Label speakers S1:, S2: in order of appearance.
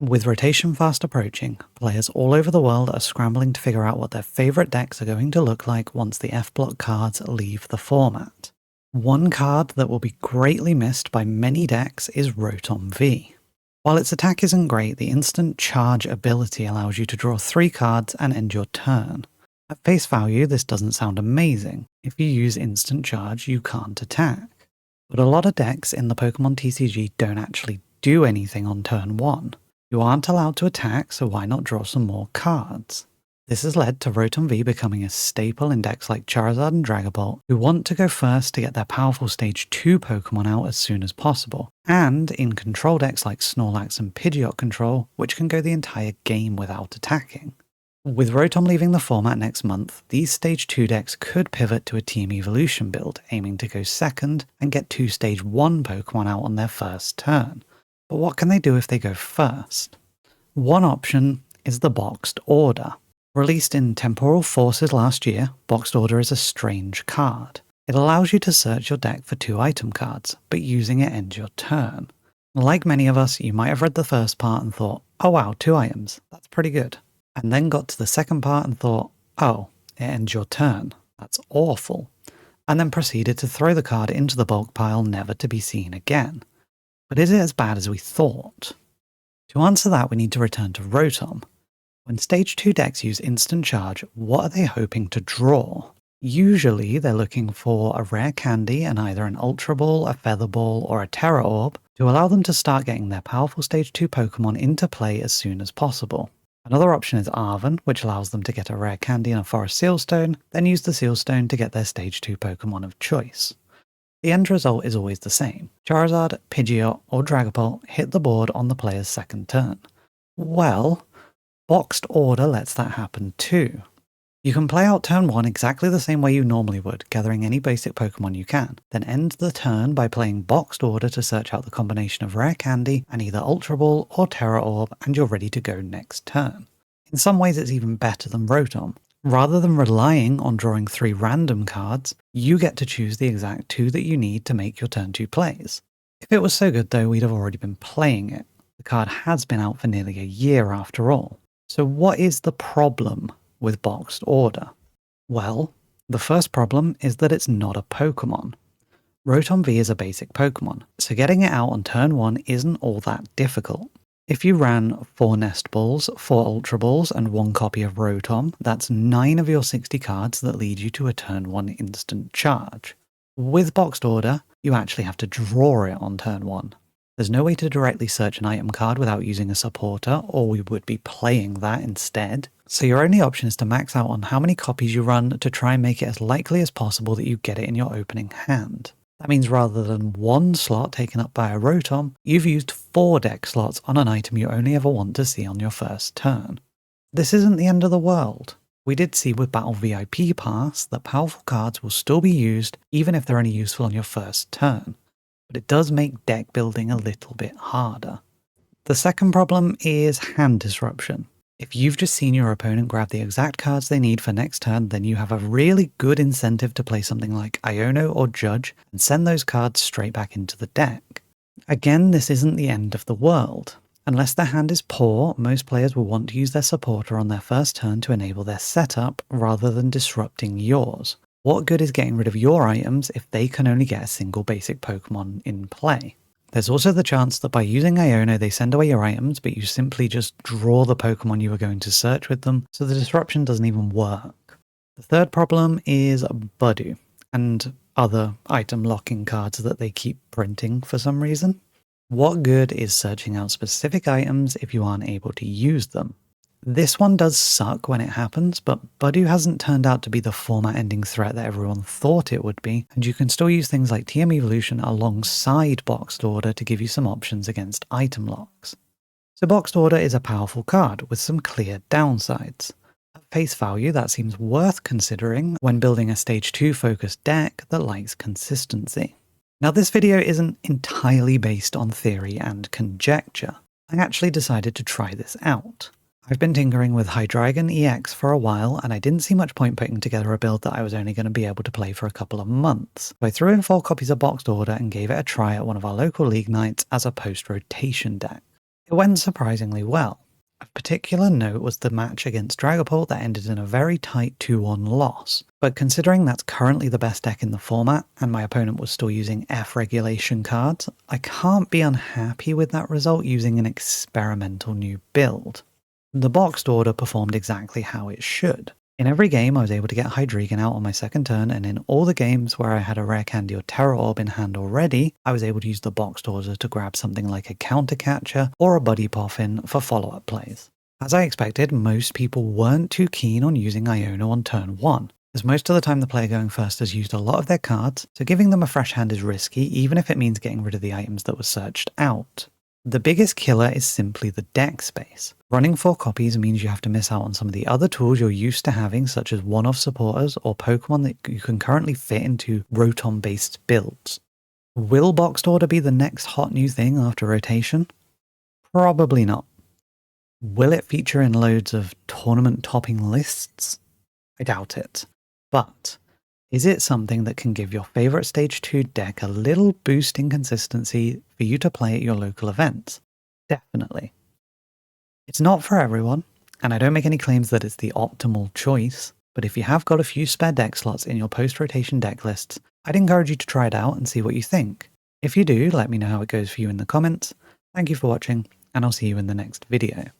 S1: With rotation fast approaching, players all over the world are scrambling to figure out what their favourite decks are going to look like once the F-block cards leave the format. One card that will be greatly missed by many decks is Rotom V. While its attack isn't great, the instant charge ability allows you to draw 3 cards and end your turn. At face value, this doesn't sound amazing. If you use instant charge, you can't attack. But a lot of decks in the Pokemon TCG don't actually do anything on turn 1. You aren't allowed to attack, so why not draw some more cards? This has led to Rotom V becoming a staple in decks like Charizard and Dragapult, who want to go first to get their powerful Stage 2 Pokemon out as soon as possible, and in control decks like Snorlax and Pidgeot Control, which can go the entire game without attacking. With Rotom leaving the format next month, these Stage 2 decks could pivot to a Team Evolution build, aiming to go second and get 2 Stage 1 Pokemon out on their first turn. But what can they do if they go first? One option is the Boxed Order. Released in Temporal Forces last year, Boxed Order is a strange card. It allows you to search your deck for 2 item cards, but using it ends your turn. Like many of us, you might have read the first part and thought, oh wow, 2 items, that's pretty good. And then got to the second part and thought, oh, it ends your turn, that's awful. And then proceeded to throw the card into the bulk pile never to be seen again. But is it as bad as we thought? To answer that, we need to return to Rotom. When Stage 2 decks use Instant Charge, what are they hoping to draw? Usually they're looking for a rare candy and either an Ultra Ball, a Feather Ball, or a Terra Orb to allow them to start getting their powerful Stage 2 Pokemon into play as soon as possible. Another option is Arven, which allows them to get a rare candy and a Forest Sealstone, then use the Sealstone to get their Stage 2 Pokemon of choice. The end result is always the same. Charizard, Pidgeot, or Dragapult hit the board on the player's second turn. Well, Boxed Order lets that happen too. You can play out turn 1 exactly the same way you normally would, gathering any basic Pokemon you can, then end the turn by playing Boxed Order to search out the combination of rare candy and either Ultra Ball or Terra Orb, and you're ready to go next turn. In some ways it's even better than Rotom. Rather than relying on drawing 3 random cards, you get to choose the exact 2 that you need to make your turn 2 plays. If it was so good though, we'd have already been playing it. The card has been out for nearly a year after all. So what is the problem with Boxed Order? Well, the first problem is that it's not a Pokemon. Rotom V is a basic Pokemon, so getting it out on turn 1 isn't all that difficult. If you ran 4 Nest Balls, 4 Ultra Balls, and 1 copy of Rotom, that's 9 of your 60 cards that lead you to a turn 1 instant charge. With Boxed Order, you actually have to draw it on turn 1. There's no way to directly search an item card without using a supporter, or we would be playing that instead. So your only option is to max out on how many copies you run to try and make it as likely as possible that you get it in your opening hand. That means rather than 1 slot taken up by a Rotom, you've used 4 deck slots on an item you only ever want to see on your first turn. This isn't the end of the world. We did see with Battle VIP Pass that powerful cards will still be used even if they're only useful on your first turn, but it does make deck building a little bit harder. The second problem is hand disruption. If you've just seen your opponent grab the exact cards they need for next turn, then you have a really good incentive to play something like Iono or Judge and send those cards straight back into the deck. Again, this isn't the end of the world. Unless their hand is poor, most players will want to use their supporter on their first turn to enable their setup rather than disrupting yours. What good is getting rid of your items if they can only get a single basic Pokemon in play? There's also the chance that by using Iono they send away your items, but you simply just draw the Pokemon you were going to search with them, so the disruption doesn't even work. The third problem is Budu, and other item locking cards that they keep printing for some reason. What good is searching out specific items if you aren't able to use them? This one does suck when it happens, but Budu hasn't turned out to be the format-ending threat that everyone thought it would be, and you can still use things like TM Evolution alongside Boxed Order to give you some options against item locks. So Boxed Order is a powerful card with some clear downsides. At face value, that seems worth considering when building a Stage 2 focused deck that likes consistency. Now this video isn't entirely based on theory and conjecture. I actually decided to try this out. I've been tinkering with Hydreigon EX for a while, and I didn't see much point putting together a build that I was only going to be able to play for a couple of months. So I threw in 4 copies of Boxed Order and gave it a try at one of our local league nights as a post-rotation deck. It It went surprisingly well. Of particular note was the match against Dragapult that ended in a very tight 2-1 loss, but considering that's currently the best deck in the format, and my opponent was still using F regulation cards, I can't be unhappy with that result using an experimental new build. The boxed order performed exactly how it should. In every game I was able to get Hydreigon out on my second turn, and in all the games where I had a Rare Candy or Terra Orb in hand already, I was able to use the boxed order to grab something like a Counter Catcher or a Buddy Poffin for follow-up plays. As I expected, most people weren't too keen on using Iono on turn 1, as most of the time the player going first has used a lot of their cards, so giving them a fresh hand is risky even if it means getting rid of the items that were searched out. The biggest killer is simply the deck space. Running 4 copies means you have to miss out on some of the other tools you're used to having, such as one-off supporters or Pokemon that you can currently fit into Rotom-based builds. Will boxed order be the next hot new thing after rotation? Probably not. Will it feature in loads of tournament-topping lists? I doubt it. But is it something that can give your favorite Stage 2 deck a little boost in consistency for you to play at your local events? Definitely. It's not for everyone, and I don't make any claims that it's the optimal choice, but if you have got a few spare deck slots in your post-rotation deck lists, I'd encourage you to try it out and see what you think. If you do, let me know how it goes for you in the comments. Thank you for watching, and I'll see you in the next video.